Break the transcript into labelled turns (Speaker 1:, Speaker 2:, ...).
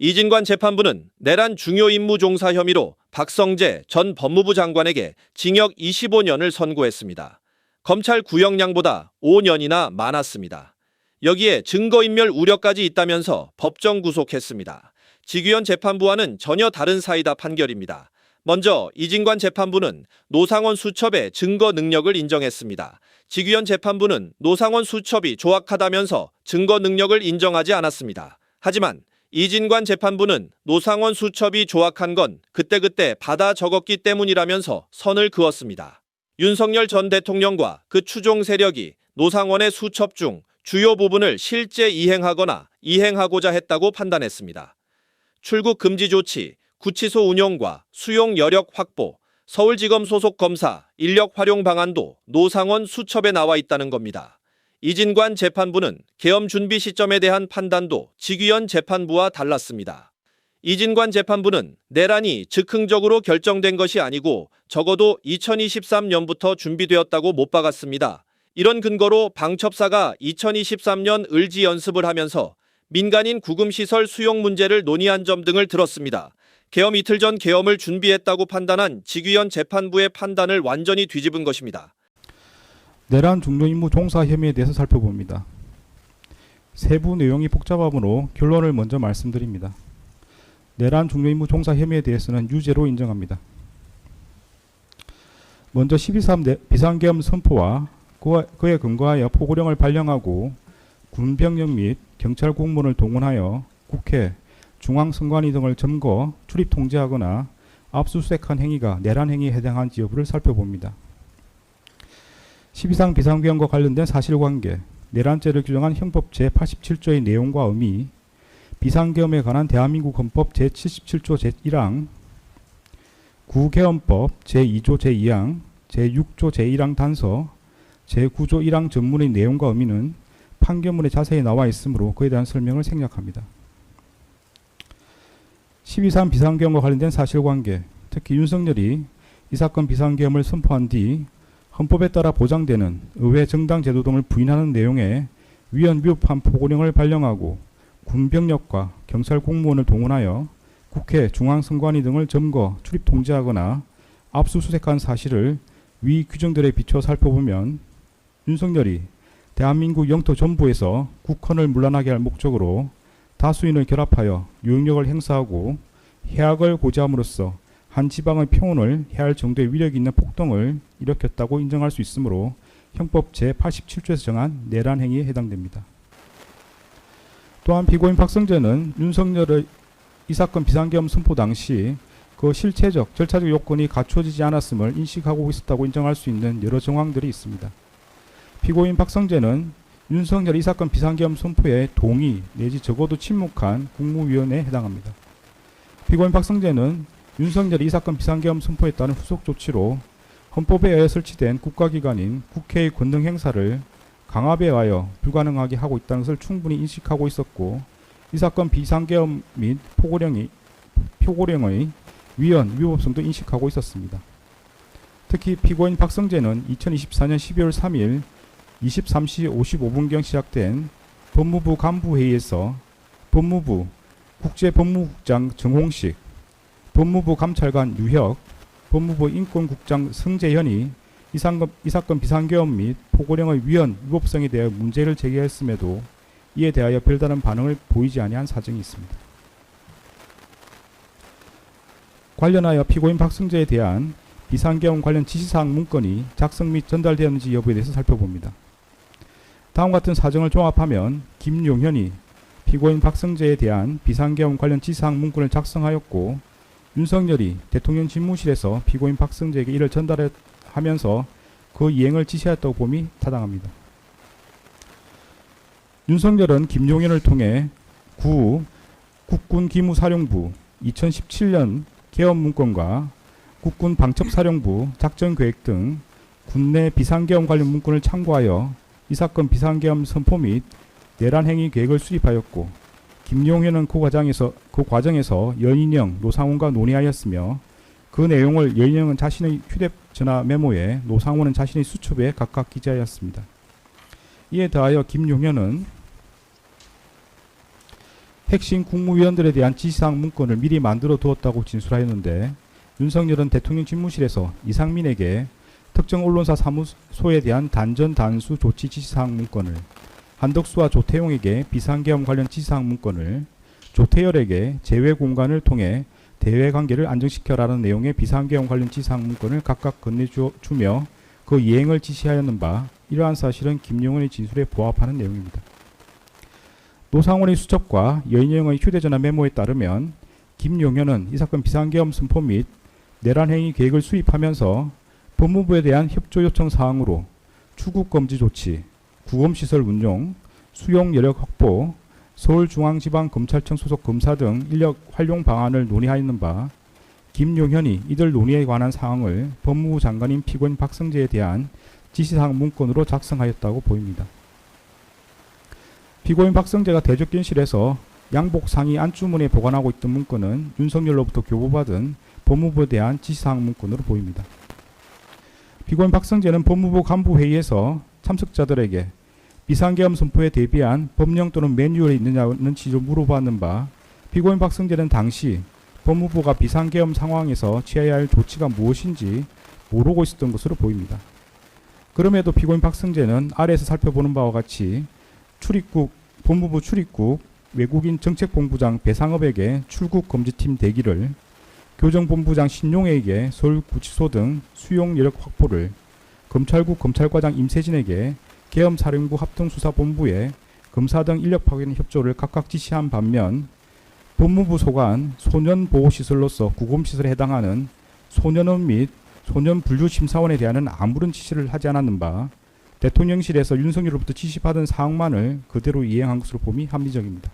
Speaker 1: 이진관 재판부는 내란 중요 임무 종사 혐의로 박성재 전 법무부 장관에게 징역 25년을 선고했습니다. 검찰 구형량보다 5년이나 많았습니다. 여기에 증거인멸 우려까지 있다면서 법정 구속했습니다. 지규현 재판부와는 전혀 다른 사이다 판결입니다. 먼저 이진관 재판부는 노상원 수첩의 증거 능력을 인정했습니다. 지규현 재판부는 노상원 수첩이 조악하다면서 증거 능력을 인정하지 않았습니다. 하지만 이진관 재판부는 노상원 수첩이 조악한 건 그때그때 받아 적었기 때문이라면서 선을 그었습니다. 윤석열 전 대통령과 그 추종 세력이 노상원의 수첩 중 주요 부분을 실제 이행하거나 이행하고자 했다고 판단했습니다. 출국 금지 조치, 구치소 운영과 수용 여력 확보, 서울지검 소속 검사 인력 활용 방안도 노상원 수첩에 나와 있다는 겁니다. 이진관 재판부는 계엄 준비 시점에 대한 판단도 지규현 재판부와 달랐습니다. 이진관 재판부는 내란이 즉흥적으로 결정된 것이 아니고 적어도 2023년부터 준비되었다고 못 박았습니다. 이런 근거로 방첩사가 2023년 을지 연습을 하면서 민간인 구금시설 수용 문제를 논의한 점 등을 들었습니다. 계엄 이틀 전 계엄을 준비했다고 판단한 지규현 재판부의 판단을 완전히 뒤집은 것입니다.
Speaker 2: 내란 중요 임무 종사 혐의에 대해서 살펴봅니다. 세부 내용이 복잡하므로 결론을 먼저 말씀드립니다. 내란 중요 임무 종사 혐의에 대해서는 유죄로 인정합니다. 먼저 12.3 비상계엄 선포와 그에 근거하여 포고령을 발령하고 군병력 및 경찰 공무원을 동원하여 국회, 중앙선관위 등을 점거, 출입 통제하거나 압수수색한 행위가 내란 행위에 해당한지 여부를 살펴봅니다. 12상 비상계엄과 관련된 사실관계, 내란죄를 규정한 형법 제87조의 내용과 의미, 비상계엄에 관한 대한민국 헌법 제77조 제1항, 구계엄법 제2조 제2항, 제6조 제1항 단서, 제9조 1항 전문의 내용과 의미는 판결문에 자세히 나와 있으므로 그에 대한 설명을 생략합니다. 12.3 비상계엄과 관련된 사실관계, 특히 윤석열이 이 사건 비상계엄을 선포한 뒤 헌법에 따라 보장되는 의회 정당 제도 등을 부인하는 내용의 위헌 위법한 포고령을 발령하고 군병력과 경찰 공무원을 동원하여 국회, 중앙선관위 등을 점거, 출입 통제하거나 압수수색한 사실을 위 규정들에 비춰 살펴보면 윤석열이 대한민국 영토 전부에서 국헌을 문란하게 할 목적으로 다수인을 결합하여 유능력을 행사하고 해악을 고지함으로써 한 지방의 평온을 해할 정도의 위력이 있는 폭동을 일으켰다고 인정할 수 있으므로 형법 제87조에서 정한 내란 행위에 해당됩니다. 또한 피고인 박성재는 윤석열의 이 사건 비상계엄 선포 당시 그 실체적, 절차적 요건이 갖춰지지 않았음을 인식하고 있었다고 인정할 수 있는 여러 정황들이 있습니다. 피고인 박성재는 윤석열 이 사건 비상계엄 선포에 동의 내지 적어도 침묵한 국무위원회에 해당합니다. 피고인 박성재는 윤석열이 이 사건 비상계엄 선포에 따른 후속 조치로 헌법에 의해 설치된 국가기관인 국회의 권능 행사를 강압에 의하여 불가능하게 하고 있다는 것을 충분히 인식하고 있었고 이 사건 비상계엄 및 표고령의 위헌, 위법성도 인식하고 있었습니다. 특히 피고인 박성재는 2024년 12월 3일 23시 55분경 시작된 법무부 간부회의에서 법무부 국제법무국장 정홍식, 법무부 감찰관 유혁, 법무부 인권국장 성재현이 이 사건 비상계엄 및 포고령의 위헌, 위법성에 대해 문제를 제기했음에도 이에 대하여 별다른 반응을 보이지 아니한 사정이 있습니다. 관련하여 피고인 박성재에 대한 비상계엄 관련 지시사항 문건이 작성 및 전달되었는지 여부에 대해서 살펴봅니다. 다음 같은 사정을 종합하면 김용현이 피고인 박성재에 대한 비상계엄 관련 지시사항 문건을 작성하였고 윤석열이 대통령 집무실에서 피고인 박성재에게 이를 전달하면서 그 이행을 지시하였다고 봄이 타당합니다. 윤석열은 김용현을 통해 국군기무사령부 2017년 계엄 문건과 국군 방첩사령부 작전계획 등 군내 비상계엄 관련 문건을 참고하여 이 사건 비상계엄 선포 및 내란 행위 계획을 수립하였고 김용현은 그 과정에서 연인영, 노상원과 논의하였으며 그 내용을 연인영은 자신의 휴대전화 메모에 노상원은 자신의 수첩에 각각 기재하였습니다. 이에 더하여 김용현은 핵심 국무위원들에 대한 지시사항 문건을 미리 만들어 두었다고 진술하였는데 윤석열은 대통령 집무실에서 이상민에게 특정 언론사 사무소에 대한 단전 단수 조치 지시사항 문건을, 한덕수와 조태용에게 비상계엄 관련 지시사항 문건을, 조태열에게 재외 공간을 통해 대외 관계를 안정시켜라는 내용의 비상계엄 관련 지시사항 문건을 각각 건네주며 그 이행을 지시하였는 바, 이러한 사실은 김용현의 진술에 부합하는 내용입니다. 노상원의 수첩과 여인영의 휴대전화 메모에 따르면 김용현은 이 사건 비상계엄 선포 및 내란행위 계획을 수립하면서 법무부에 대한 협조 요청 사항으로 출국금지 조치, 구검시설 운용, 수용 여력 확보, 서울중앙지방검찰청 소속 검사 등 인력 활용 방안을 논의하였는 바, 김용현이 이들 논의에 관한 사항을 법무부 장관인 피고인 박성재에 대한 지시사항 문건으로 작성하였다고 보입니다. 피고인 박성재가 대적견실에서 양복 상의 안주문에 보관하고 있던 문건은 윤석열로부터 교부받은 법무부에 대한 지시사항 문건으로 보입니다. 피고인 박성재는 법무부 간부회의에서 참석자들에게 비상계엄 선포에 대비한 법령 또는 매뉴얼이 있느냐는 취지로 물어봤는 바, 피고인 박성재는 당시 법무부가 비상계엄 상황에서 취해야 할 조치가 무엇인지 모르고 있었던 것으로 보입니다. 그럼에도 피고인 박성재는 아래에서 살펴보는 바와 같이 법무부 출입국 외국인 정책본부장 배상업에게 출국 금지팀 대기를, 교정본부장 신용에게 서울구치소 등 수용 여력 확보를, 검찰국 검찰과장 임세진에게 계엄사령부 합동수사본부에 검사 등 인력 파견 협조를 각각 지시한 반면, 법무부 소관 소년보호시설로서 구검시설에 해당하는 소년원 및 소년분류심사원에 대한은 아무런 지시를 하지 않았는 바, 대통령실에서 윤석열로부터 지시받은 사항만을 그대로 이행한 것으로 봄이 합리적입니다.